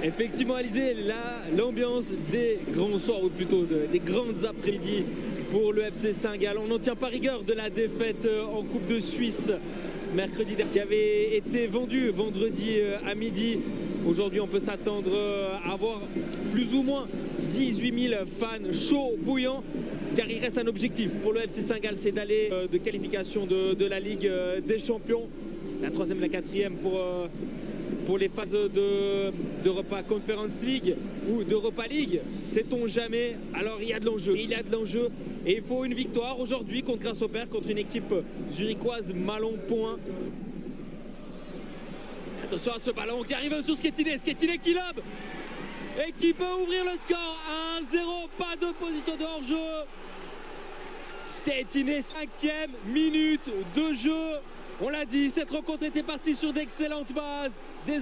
Effectivement, Alizé, l'ambiance des grands soirs, ou plutôt des grandes après-midi pour le FC Saint-Gall. On n'en tient pas rigueur de la défaite en Coupe de Suisse mercredi dernier, qui avait été vendue vendredi à midi. Aujourd'hui, on peut s'attendre à avoir plus ou moins 18 000 fans chauds, bouillants, car il reste un objectif pour le FC Saint-Gall, c'est d'aller de qualification de la Ligue des Champions. La troisième et la quatrième pour les phases d'Europa Conference League ou d'Europa League, sait-on jamais. Alors il y a de l'enjeu, et il faut une victoire aujourd'hui contre Grasshopper, contre une équipe zurichoise mal en point. Attention à ce ballon qui arrive sur Schettiner qui lobe et qui peut ouvrir le score. 1-0, pas de position de hors-jeu. Schettiner, 5e minute de jeu. On l'a dit, cette rencontre était partie sur d'excellentes bases. Les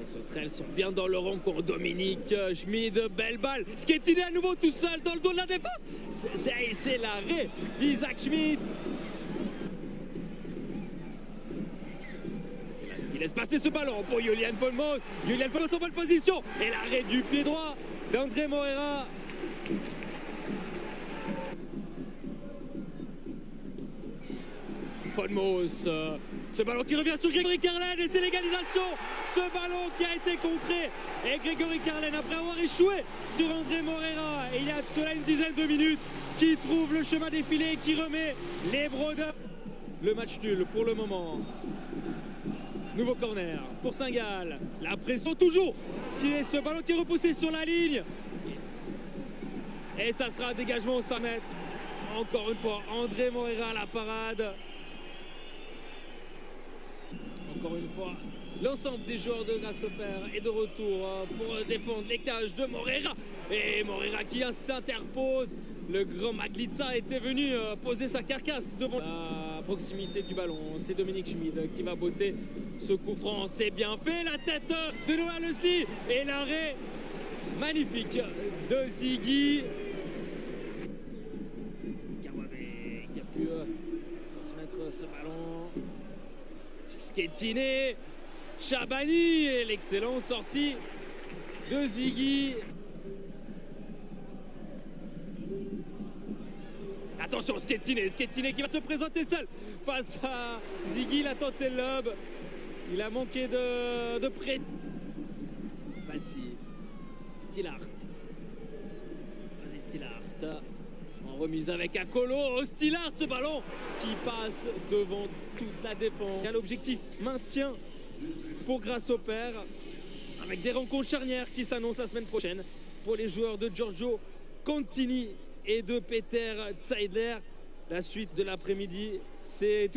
sauterelles sont bien dans le rang contre Dominique Schmid. Belle balle. Schettiner à nouveau tout seul dans le dos de la défense. C'est l'arrêt d'Isaac Schmid. Il laisse passer ce ballon pour Julian Folmos. Julian Folmos en bonne position. Et l'arrêt du pied droit d'André Moreira. Folmos, ce ballon qui revient sur Grégory Kerlen et c'est l'égalisation. Ce ballon qui a été contré. Et Grégory Kerlen, après avoir échoué sur André Moreira, et il y a de cela une dizaine de minutes, qui trouve le chemin des filets et qui remet les Brodeurs. Le match nul pour le moment. Nouveau corner pour Saint-Gall. La pression toujours. Qui est ce ballon qui est repoussé sur la ligne. Et ça sera un dégagement au 100 mètres. Encore une fois, André Moreira à la parade. Encore une fois, l'ensemble des joueurs de Grasshopper est de retour pour défendre les cages de Moreira. Et Moreira qui s'interpose. Le grand Maglitza était venu poser sa carcasse devant la proximité du ballon. C'est Dominique Schmid qui va botter ce coup franc. C'est bien fait, la tête de Noah Leslie et l'arrêt magnifique de Ziggy. Kawabe qui a pu transmettre ce ballon. Schettiner, Chabani et l'excellente sortie de Ziggy. Attention, Schettiner qui va se présenter seul face à Ziggy. Il a tenté le lob. Il a manqué de près. Batsi. Stillart. Vas-y, Stillart. En remise avec Akolo. Oh, Stillart, ce ballon qui passe devant toute la défense. Il y a l'objectif maintien pour Grasshopper, avec des rencontres charnières qui s'annoncent la semaine prochaine pour les joueurs de Giorgio Contini et de Peter Zeidler. La suite de l'après-midi, c'est toujours